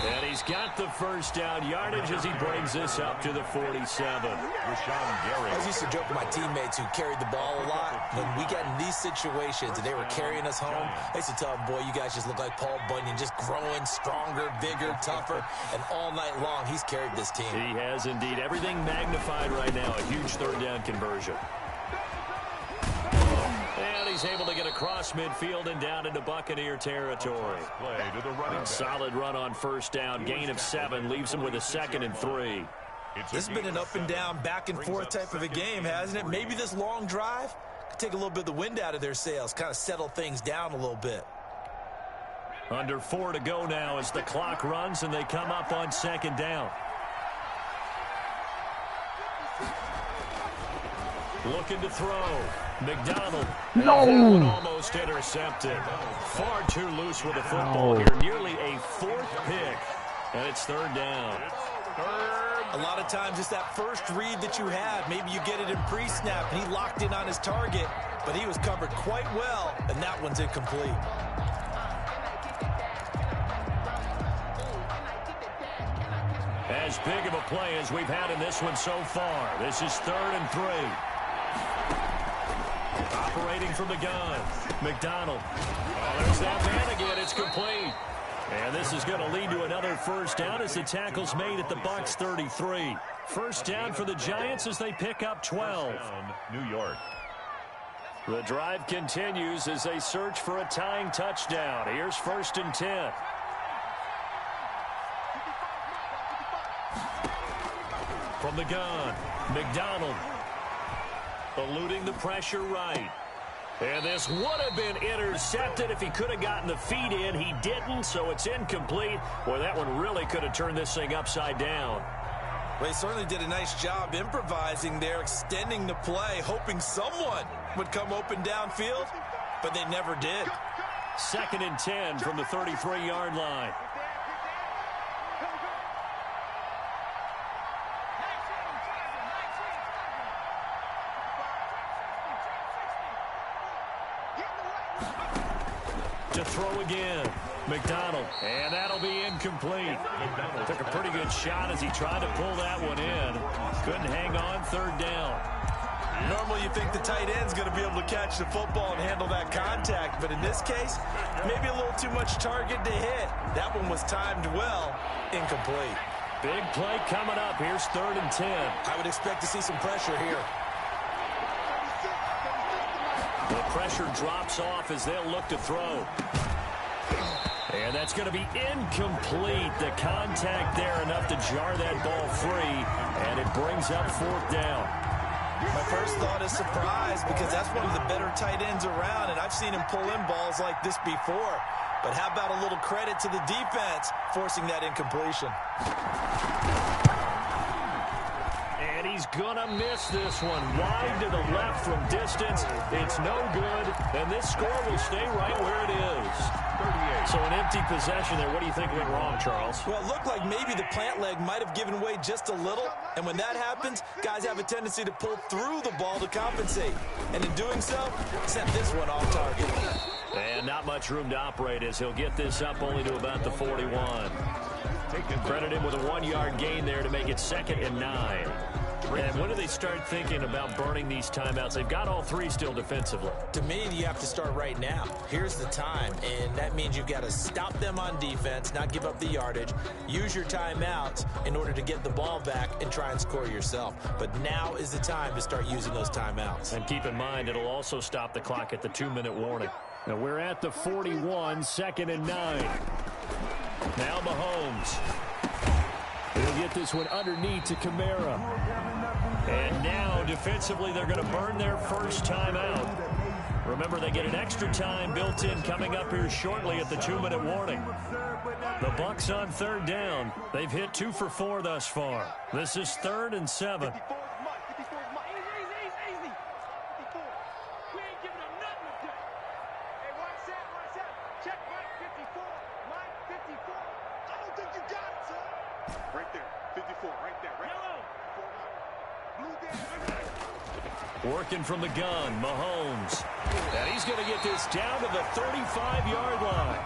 And he's got the first down yardage as he brings this up to the 47. I used to joke with my teammates who carried the ball a lot. When we got in these situations and they were carrying us home, I used to tell them, boy, you guys just look like Paul Bunyan, just growing stronger, bigger, tougher, and all night long he's carried this team. He has indeed. Everything magnified right now. A huge third down conversion. And he's able to get across midfield and down into Buccaneer territory. Play to the running back. Solid run on first down. Gain of 7 leaves him with a 2nd and 3. This has been an up and down, back and forth type of a game, hasn't it? Maybe this long drive could take a little bit of the wind out of their sails, kind of settle things down a little bit. Under 4 to go now as the clock runs and they come up on 2nd down. Looking to throw. McDonald. No! And that one almost intercepted. Far too loose with the football here. Nearly a 4th pick. And it's 3rd down. A lot of times it's that first read that you have. Maybe you get it in pre-snap, and he locked in on his target, but he was covered quite well, and that one's incomplete. As big of a play as we've had in this one so far. This is 3rd and 3. Operating from the gun, McDonald. Oh, there's that man again. It's complete. And this is going to lead to another first down as the tackle's made at the Bucs 33. First down for the Giants as they pick up 12. New York. The drive continues as they search for a tying touchdown. Here's 1st and 10. From the gun, McDonald. Eluding the pressure right. And this would have been intercepted if he could have gotten the feet in. He didn't, so it's incomplete. Boy, that one really could have turned this thing upside down. Well, he certainly did a nice job improvising there, extending the play, hoping someone would come open downfield, but they never did. 2nd and 10 from the 33-yard line. To throw again, McDonald, and that'll be incomplete. Took a pretty good shot as he tried to pull that one in. Couldn't hang on, 3rd down. Normally you think the tight end's going to be able to catch the football and handle that contact, but in this case, maybe a little too much target to hit. That one was timed well, incomplete. Big play coming up. Here's 3rd and 10. I would expect to see some pressure here. The pressure drops off as they'll look to throw. And that's going to be incomplete. The contact there enough to jar that ball free, and it brings up 4th down. My first thought is surprise because that's one of the better tight ends around, and I've seen him pull in balls like this before. But how about a little credit to the defense forcing that incompletion? And he's going to miss this one. Wide to the left from distance. It's no good, and this score will stay right where it is. 38. So an empty possession there. What do you think went wrong, Charles? Well, it looked like maybe the plant leg might have given way just a little, and when that happens, guys have a tendency to pull through the ball to compensate. And in doing so, sent this one off target. And not much room to operate as he'll get this up only to about the 41. Credit him with a 1-yard gain there to make it 2nd and 9. And when do they start thinking about burning these timeouts? They've got all 3 still defensively. To me, you have to start right now. Here's the time, and that means you've got to stop them on defense, not give up the yardage, use your timeouts in order to get the ball back and try and score yourself. But now is the time to start using those timeouts. And keep in mind, it'll also stop the clock at the 2-minute warning. Now we're at the 41, 2nd and 9. Now Mahomes. He'll get this one underneath to Kamara. And now, defensively, they're going to burn their first timeout. Remember, they get an extra time built in coming up here shortly at the 2-minute warning. The Bucs on 3rd down. They've hit 2 for 4 thus far. This is 3rd and 7. Working from the gun, Mahomes. And he's going to get this down to the 35-yard line.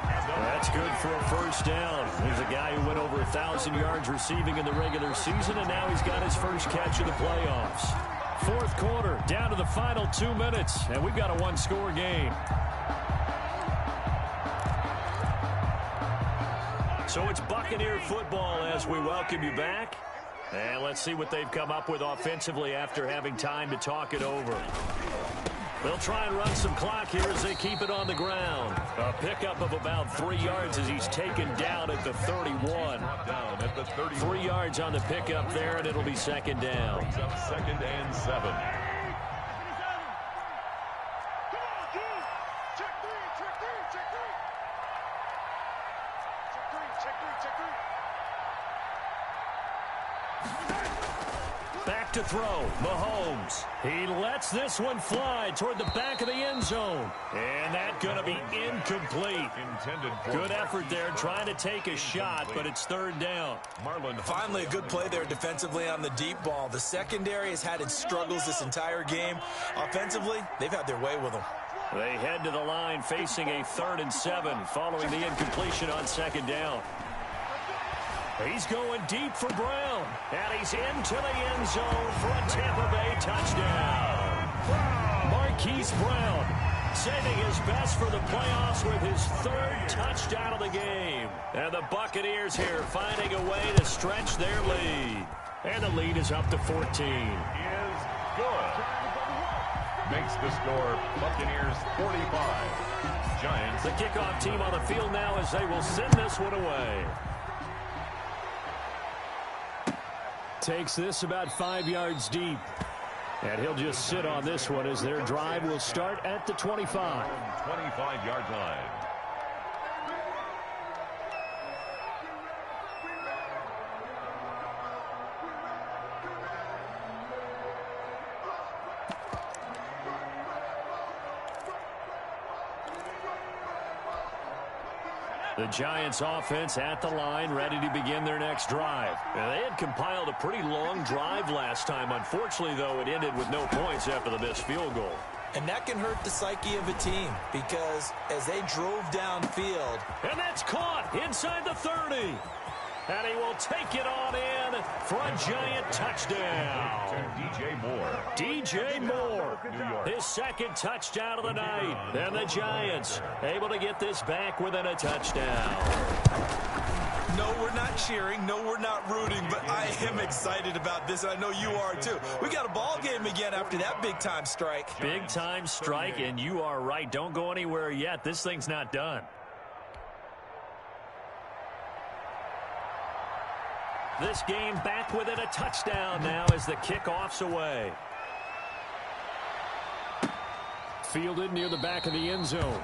That's good for a first down. He's a guy who went over 1,000 yards receiving in the regular season, and now he's got his first catch of the playoffs. 4th quarter, down to the final 2 minutes, and we've got a 1-score game. So it's Buccaneer football as we welcome you back. And let's see what they've come up with offensively after having time to talk it over. They'll try and run some clock here as they keep it on the ground. A pickup of about 3 yards as he's taken down at the 31. 3 yards on the pickup there, and it'll be 2nd down. 2nd and 7. Back to throw, Mahomes. He lets this one fly toward the back of the end zone. And that's going to be incomplete. Good effort there trying to take a shot, but it's 3rd down. Finally, a good play there defensively on the deep ball. The secondary has had its struggles this entire game. Offensively, they've had their way with them. They head to the line facing a 3rd and 7 following the incompletion on 2nd down. He's going deep for Brown, and he's into the end zone for a Tampa Bay touchdown. Mark Marquise Brown saving his best for the playoffs with his 3rd touchdown of the game. And the Buccaneers here finding a way to stretch their lead. And the lead is up to 14. Is good. Makes the score Buccaneers 45. Giants. The kickoff team on the field now as they will send this one away. Takes this about 5 yards deep. And he'll just sit on this one as their drive will start at the 25. 25-yard line. The Giants offense at the line, ready to begin their next drive. Now, they had compiled a pretty long drive last time. Unfortunately, though, it ended with no points after the missed field goal. And that can hurt the psyche of a team because as they drove downfield. And that's caught inside the 30. And he will take it on in for a Giant touchdown. DJ Moore. DJ Moore, his 2nd touchdown of the night. And the Giants able to get this back within a touchdown. No, we're not cheering. No, we're not rooting. But I am excited about this. I know you are, too. We got a ball game again after that big-time strike. Big-time strike, and you are right. Don't go anywhere yet. This thing's not done. This game back within a touchdown now as the kickoff's away. Fielded near the back of the end zone.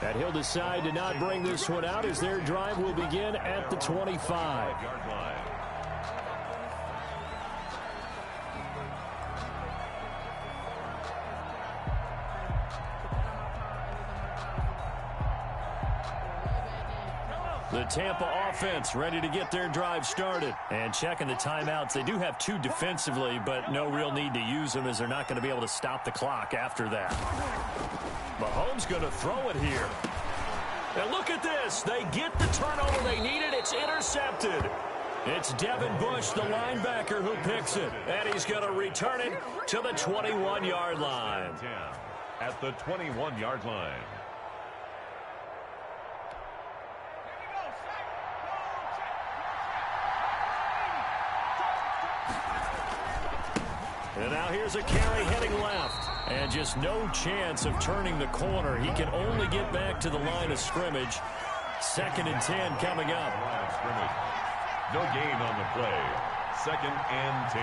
And he'll decide to not bring this one out as their drive will begin at the 25-yard line. The Tampa offense ready to get their drive started. And checking the timeouts. They do have 2 defensively, but no real need to use them as they're not going to be able to stop the clock after that. Mahomes going to throw it here. And look at this. They get the turnover they needed. It's intercepted. It's Devin Bush, the linebacker, who picks it. And he's going to return it to the 21-yard line. At the 21-yard line. And now here's a carry heading left. And just no chance of turning the corner. He can only get back to the line of scrimmage. 2nd and 10 coming up. Line of scrimmage. No gain on the play. 2nd and 10.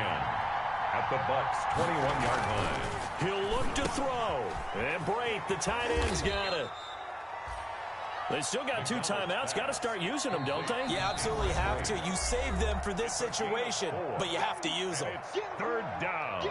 At the Bucs' 21-yard line. He'll look to throw. And Brate, the tight end's got it. They still got 2 timeouts. Got to start using them, don't they? You absolutely have to. You save them for this situation, but you have to use them. It's 3rd down.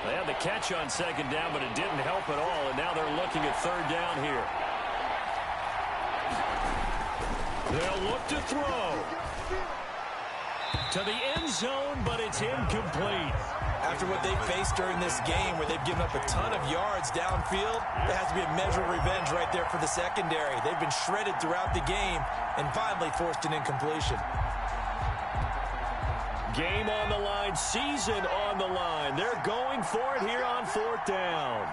They had the catch on 2nd down, but it didn't help at all, and now they're looking at 3rd down here. They'll look to throw. To the end zone, but it's incomplete. After what they faced during this game where they've given up a ton of yards downfield, there has to be a measure of revenge right there for the secondary. They've been shredded throughout the game and finally forced an incompletion. Game on the line, season on the line. They're going for it here on 4th down.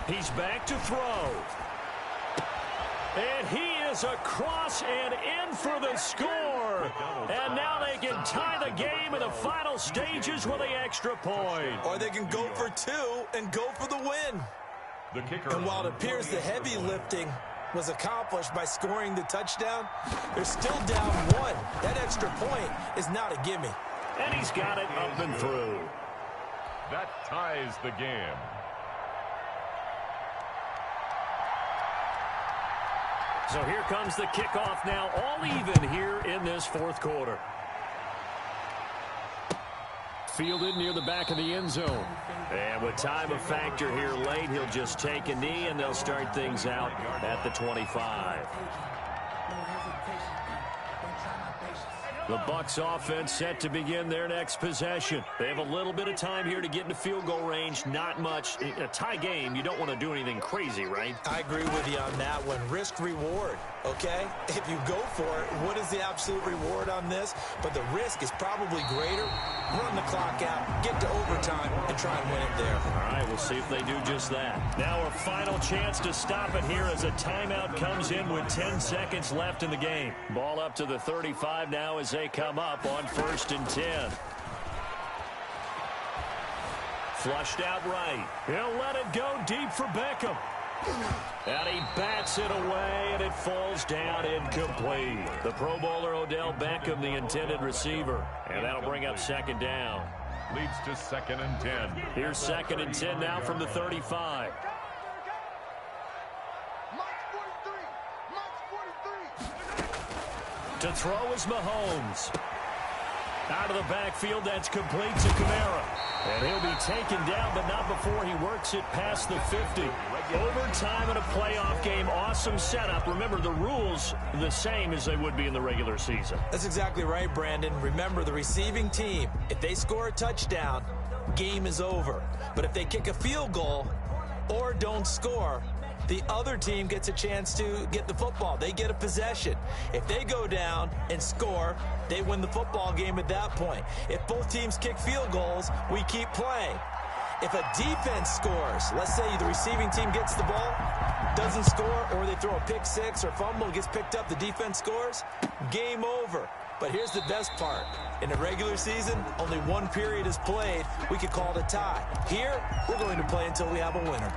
He's back to throw. And he is across and in for the score. And now they can tie the game in the final stages with the extra point. Or they can go for 2 and go for the win. The kicker. And while it appears the heavy lifting was accomplished by scoring the touchdown, they're still down 1. That extra point is not a gimme. And he's got it up and through. That ties the game. So here comes the kickoff now, all even here in this 4th quarter. fielded near the back of the end zone. And with time a factor here late, he'll just take a knee, and they'll start things out at the 25. The Bucs offense set to begin their next possession. They have a little bit of time here to get into field goal range. Not much. In a tie game, you don't want to do anything crazy, right? I agree with you on that one. Risk reward, okay? If you go for it, what is the absolute reward on this? But the risk is probably greater. Run the clock out, get to overtime, and try and win it there. All right, we'll see if they do just that. Now a final chance to stop it here as a timeout comes in with 10 seconds left in the game. Ball up to the 35 now as they come up on 1st and 10. Flushed out right. He'll let it go deep for Beckham. And he bats it away, and it falls down incomplete. The Pro Bowler Odell Beckham, the intended receiver. And that'll bring up 2nd down. Leads to 2nd and 10. Here's 2nd and 10 now from the 35. To throw is Mahomes. Out of the backfield, that's complete to Kamara. And he'll be taken down, but not before he works it past the 50. Overtime in a playoff game, awesome setup. Remember, the rules the same as they would be in the regular season. That's exactly right, Brandon. Remember, the receiving team, if they score a touchdown, game is over. But if they kick a field goal or don't score, the other team gets a chance to get the football. They get a possession. If they go down and score, they win the football game at that point. If both teams kick field goals, we keep playing. If a defense scores, let's say the receiving team gets the ball, doesn't score, or they throw a pick six or fumble, gets picked up, the defense scores, game over. But here's the best part. In the regular season, only one period is played. We could call it a tie. Here, we're going to play until we have a winner.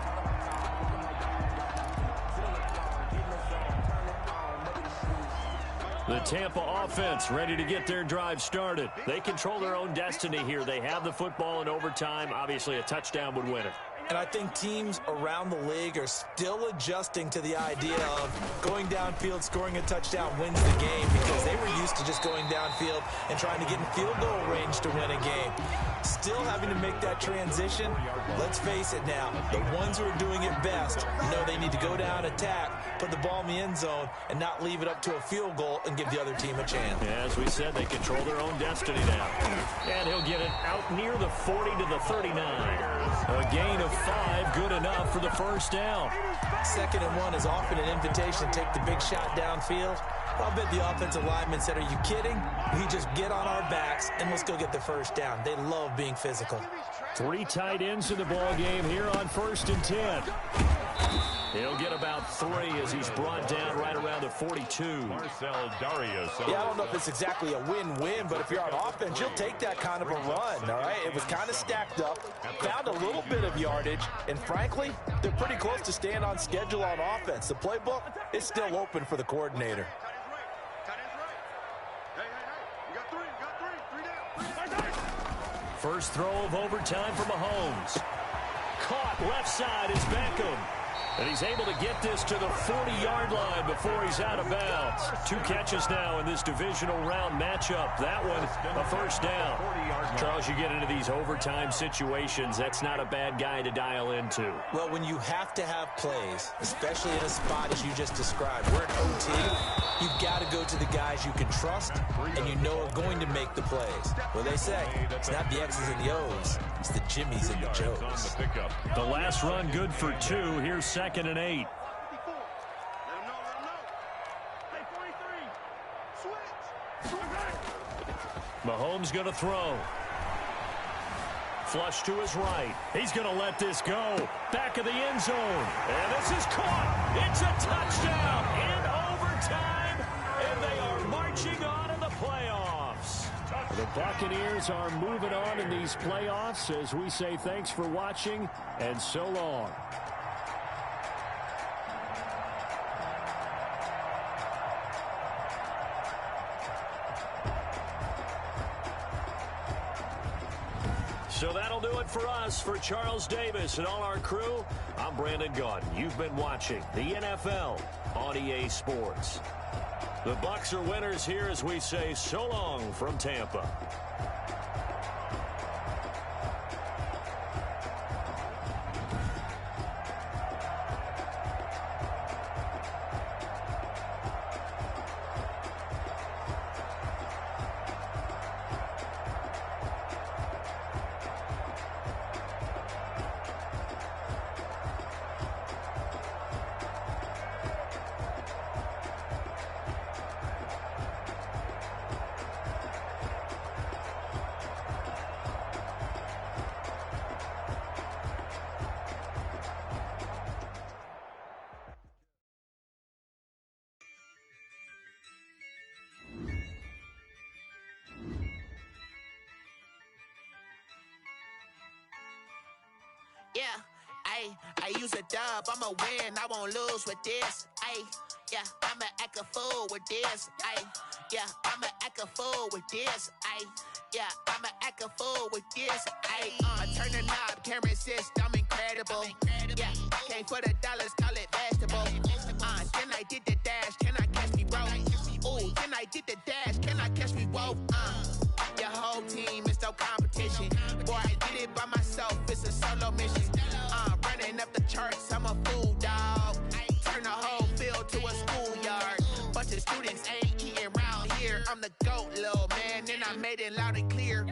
The Tampa offense ready to get their drive started. They control their own destiny here. They have the football in overtime. Obviously, a touchdown would win it. And I think teams around the league are still adjusting to the idea of going downfield, scoring a touchdown wins the game, because they were used to just going downfield and trying to get in field goal range to win a game. Still having to make that transition. Let's face it now, the ones who are doing it best know they need to go down, attack, put the ball in the end zone, and not leave it up to a field goal and give the other team a chance. Yeah, as we said, they control their own destiny now. And he'll get it out near the 40 to the 39. A gain of 5, good enough for the 1st down. 2nd and 1 is often an invitation to take the big shot downfield. I'll bet the offensive lineman said, are you kidding? We just get on our backs and let's go get the 1st down. They love being physical. 3 tight ends in the ball game here on 1st and 10. He'll get about 3 as he's brought down right around the 42. Marcel Darius. Yeah, I don't know if it's exactly a win-win, but if you're on offense, you'll take that kind of a run, all right? It was kind of stacked up, found a little bit of yardage, and frankly, they're pretty close to staying on schedule on offense. The playbook is still open for the coordinator. First throw of overtime for Mahomes. Caught left side is Beckham. And he's able to get this to the 40-yard line before he's out of bounds. 2 catches now in this divisional round matchup. That one, a 1st down. Charles, you get into these overtime situations, that's not a bad guy to dial into. Well, when you have to have plays, especially in a spot as you just described, we're in OT, you've got to go to the guys you can trust and you know are going to make the plays. Well, they say, it's not the X's and the O's, it's the Jimmies and the Joes. The last run good for 2. Here's 2nd and 8. Mahomes going to throw. Flush to his right. He's going to let this go. Back of the end zone. And this is caught. It's a touchdown in overtime. And they are marching on in the playoffs. The Buccaneers are moving on in these playoffs as we say thanks for watching and so long. So that'll do it for us. For Charles Davis and all our crew, I'm Brandon Gaudin. You've been watching the NFL on EA Sports. The Bucs are winners here as we say so long from Tampa. Ay, I use a dub, I'ma win, I won't lose with this. Ay, yeah, I'ma act a fool with this. Ay, yeah, I'ma act a fool with this. Ay, yeah, I'ma act a fool with this. Ay, I turn the knob, can't resist, I'm incredible. Yeah, came for the dollars, call it vegetable. Then I did the dash, can I catch me, bro? Ooh, then I did the dash, can I catch me, whoa? Your whole team is no competition. Boy, I did it by myself, it's a solo mission. Running up the charts, I'm a fool, dog. Turn the whole field to a schoolyard. Bunch of students ain't eating round here. I'm the GOAT, little man, and I made it loud and clear.